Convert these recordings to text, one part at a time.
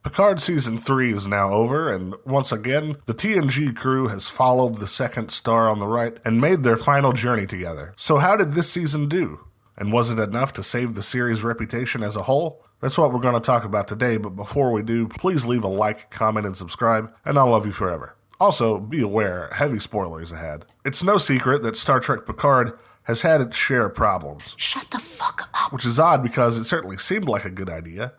Picard Season 3 is now over, and once again, the TNG crew has followed the second star on the right and made their final journey together. So how did this season do? And was it enough to save the series' reputation as a whole? That's what we're going to talk about today, but before we do, please leave a like, comment, and subscribe, and I'll love you forever. Also, be aware, heavy spoilers ahead. It's no secret that Star Trek Picard has had its share of problems. Shut the fuck up. Which is odd because it certainly seemed like a good idea.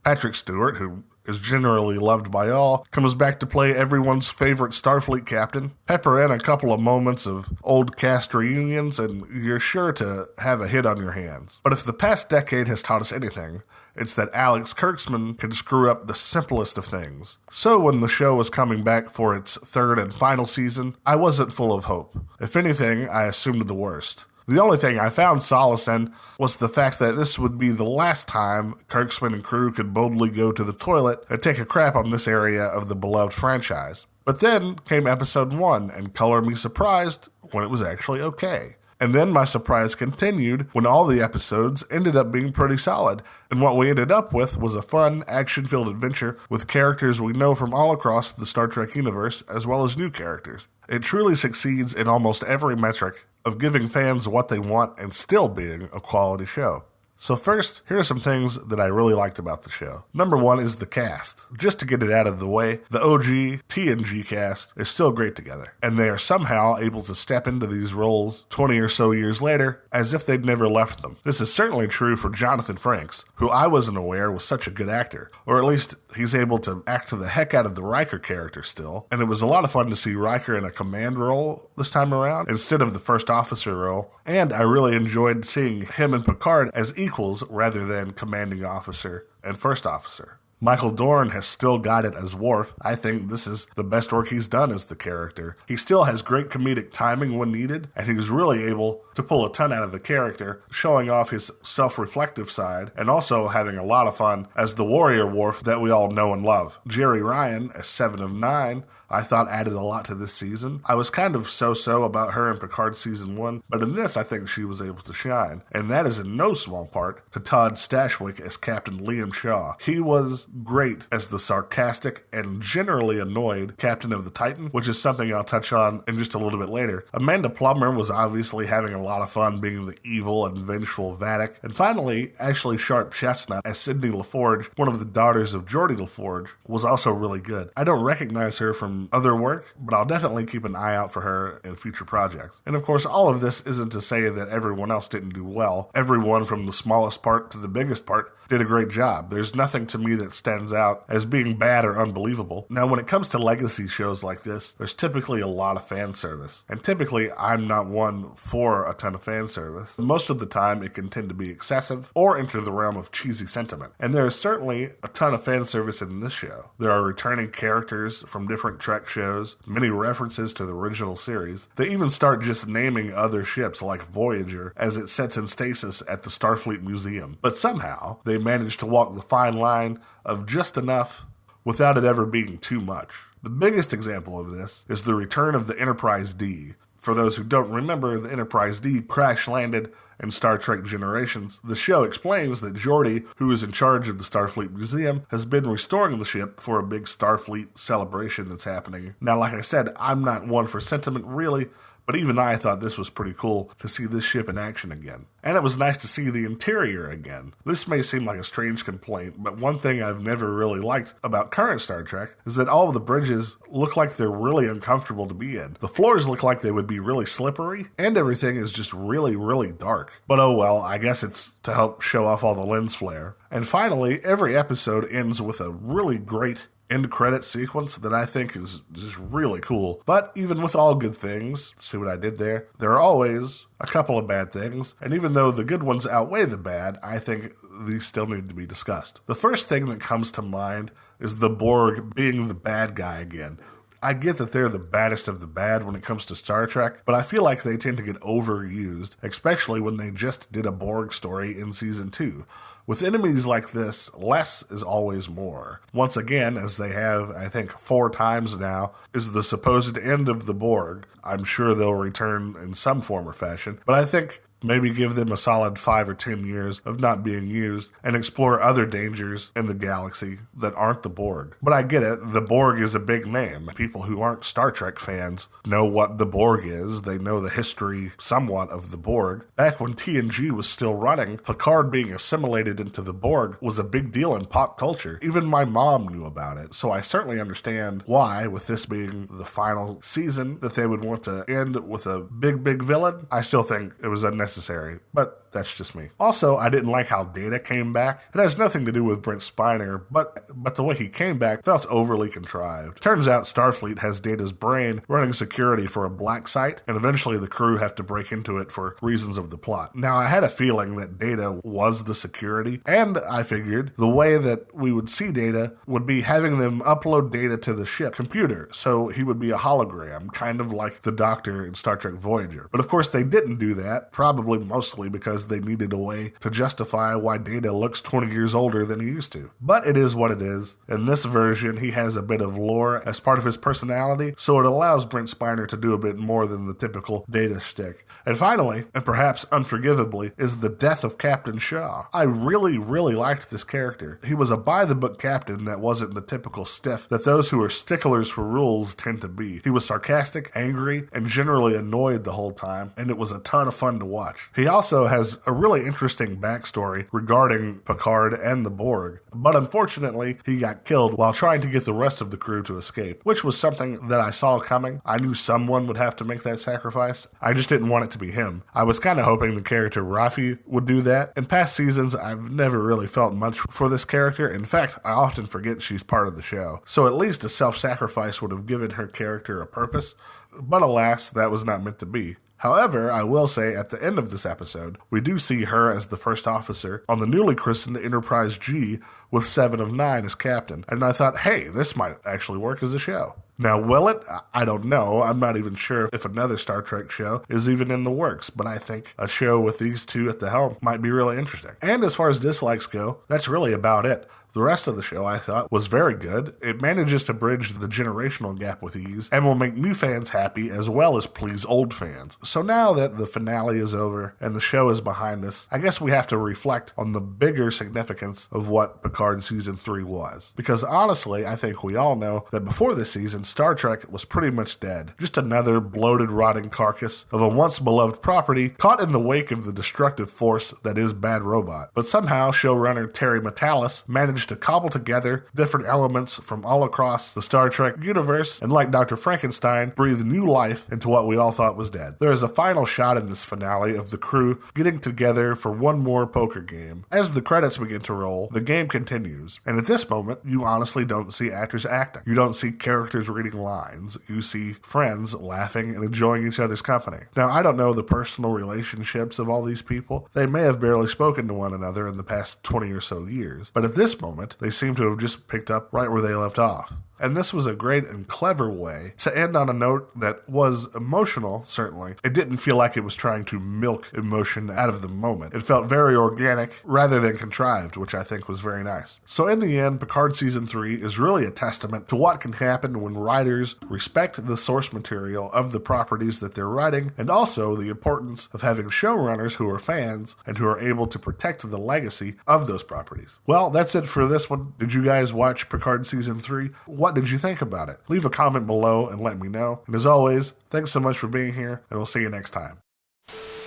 Patrick Stewart, who is generally loved by all, comes back to play everyone's favorite Starfleet captain. Pepper in a couple of moments of old cast reunions, and you're sure to have a hit on your hands. But if the past decade has taught us anything, it's that Alex Kurtzman can screw up the simplest of things. So when the show was coming back for its third and final season, I wasn't full of hope. If anything, I assumed the worst. The only thing I found solace in was the fact that this would be the last time Kurtzman and crew could boldly go to the toilet and take a crap on this area of the beloved franchise. But then came episode 1, and color me surprised when it was actually okay. And then my surprise continued when all the episodes ended up being pretty solid, and what we ended up with was a fun, action-filled adventure with characters we know from all across the Star Trek universe, as well as new characters. It truly succeeds in almost every metric of giving fans what they want and still being a quality show. So first, here are some things that I really liked about the show. Number 1 is the cast. Just to get it out of the way, the OG TNG cast is still great together, and they are somehow able to step into these roles 20 or so years later as if they'd never left them. This is certainly true for Jonathan Frakes, who I wasn't aware was such a good actor, or at least he's able to act the heck out of the Riker character still, and it was a lot of fun to see Riker in a command role this time around instead of the first officer role, and I really enjoyed seeing him and Picard as equals rather than commanding officer and first officer. Michael Dorn has still got it as Worf. I think this is the best work he's done as the character. He still has great comedic timing when needed, and he's really able to pull a ton out of the character, showing off his self-reflective side, and also having a lot of fun as the warrior Worf that we all know and love. Jeri Ryan, as 7 of 9, I thought added a lot to this season. I was kind of so-so about her in Picard Season 1, but in this I think she was able to shine. And that is in no small part to Todd Stashwick as Captain Liam Shaw. He was great as the sarcastic and generally annoyed captain of the Titan, which is something I'll touch on in just a little bit later. Amanda Plummer was obviously having a lot of fun being the evil and vengeful Vadic. And finally, Ashley Sharp Chestnut as Sydney LaForge, one of the daughters of Geordie LaForge, was also really good. I don't recognize her from other work, but I'll definitely keep an eye out for her in future projects. And of course, all of this isn't to say that everyone else didn't do well. Everyone from the smallest part to the biggest part did a great job. There's nothing to me that stands out as being bad or unbelievable. Now, when it comes to legacy shows like this, there's typically a lot of fan service. And typically, I'm not one for a ton of fan service. Most of the time, it can tend to be excessive or enter the realm of cheesy sentiment. And there is certainly a ton of fan service in this show. There are returning characters from different Trek shows, many references to the original series. They even start just naming other ships like Voyager as it sets in stasis at the Starfleet Museum. But somehow, they manage to walk the fine line of just enough without it ever being too much. The biggest example of this is the return of the Enterprise D. For those who don't remember, the Enterprise D crash-landed in Star Trek Generations. The show explains that Geordie, who is in charge of the Starfleet Museum, has been restoring the ship for a big Starfleet celebration that's happening. Now, like I said, I'm not one for sentiment, really, but even I thought this was pretty cool to see this ship in action again. And it was nice to see the interior again. This may seem like a strange complaint, but one thing I've never really liked about current Star Trek is that all of the bridges look like they're really uncomfortable to be in. The floors look like they would be really slippery, and everything is just really, really dark. But oh well, I guess it's to help show off all the lens flare. And finally, every episode ends with a really great end credit sequence that I think is just really cool. But even with all good things, see what I did there? There are always a couple of bad things, and even though the good ones outweigh the bad, I think these still need to be discussed. The first thing that comes to mind is the Borg being the bad guy again. I get that they're the baddest of the bad when it comes to Star Trek, but I feel like they tend to get overused, especially when they just did a Borg story in Season 2. With enemies like this, less is always more. Once again, as they have, I think, 4 times now, is the supposed end of the Borg. I'm sure they'll return in some form or fashion, but I think Maybe give them a solid 5 or 10 years of not being used and explore other dangers in the galaxy that aren't the Borg. But I get it, the Borg is a big name. People who aren't Star Trek fans know what the Borg is. They know the history somewhat of the Borg. Back when TNG was still running, Picard being assimilated into the Borg was a big deal in pop culture. Even my mom knew about it. So I certainly understand why, with this being the final season, that they would want to end with a big villain. I still think it was unnecessary, but that's just me. Also, I didn't like how Data came back. It has nothing to do with Brent Spiner, but the way he came back felt overly contrived. Turns out Starfleet has Data's brain running security for a black site, and eventually the crew have to break into it for reasons of the plot. Now, I had a feeling that Data was the security, and I figured the way that we would see Data would be having them upload data to the ship computer, so he would be a hologram, kind of like the Doctor in Star Trek Voyager. But of course they didn't do that, probably mostly because they needed a way to justify why Data looks 20 years older than he used to. But it is what it is. In this version, he has a bit of lore as part of his personality, so it allows Brent Spiner to do a bit more than the typical Data shtick. And finally, and perhaps unforgivably, is the death of Captain Shaw. I really liked this character. He was a by-the-book captain that wasn't the typical stiff that those who are sticklers for rules tend to be. He was sarcastic, angry, and generally annoyed the whole time, and it was a ton of fun to watch. He also has a really interesting backstory regarding Picard and the Borg, but unfortunately, he got killed while trying to get the rest of the crew to escape, which was something that I saw coming. I knew someone would have to make that sacrifice. I just didn't want it to be him. I was kind of hoping the character Rafi would do that. In past seasons, I've never really felt much for this character. In fact, I often forget she's part of the show. So at least a self-sacrifice would have given her character a purpose. But alas, that was not meant to be. However, I will say at the end of this episode, we do see her as the first officer on the newly christened Enterprise G with 7 of 9 as captain. And I thought, hey, this might actually work as a show. Now, will it? I don't know. I'm not even sure if another Star Trek show is even in the works, but I think a show with these two at the helm might be really interesting. And as far as dislikes go, that's really about it. The rest of the show, I thought, was very good. It manages to bridge the generational gap with ease and will make new fans happy as well as please old fans. So now that the finale is over and the show is behind us, I guess we have to reflect on the bigger significance of what Picard Season 3 was. Because honestly, I think we all know that before this season, Star Trek was pretty much dead. Just another bloated, rotting carcass of a once-beloved property caught in the wake of the destructive force that is Bad Robot. But somehow, showrunner Terry Matalas managed to cobble together different elements from all across the Star Trek universe and, like Dr. Frankenstein, breathe new life into what we all thought was dead. There is a final shot in this finale of the crew getting together for one more poker game. As the credits begin to roll, the game continues, and at this moment, you honestly don't see actors acting. You don't see characters reading lines. You see friends laughing and enjoying each other's company. Now, I don't know the personal relationships of all these people. They may have barely spoken to one another in the past 20 or so years, but at this moment, they seem to have just picked up right where they left off. And this was a great and clever way to end on a note that was emotional, certainly. It didn't feel like it was trying to milk emotion out of the moment. It felt very organic rather than contrived, which I think was very nice. So in the end, Picard Season 3 is really a testament to what can happen when writers respect the source material of the properties that they're writing, and also the importance of having showrunners who are fans and who are able to protect the legacy of those properties. Well, that's it for this one. Did you guys watch Picard Season 3? What did you think about it? Leave a comment below and let me know. And as always, thanks so much for being here, and we'll see you next time.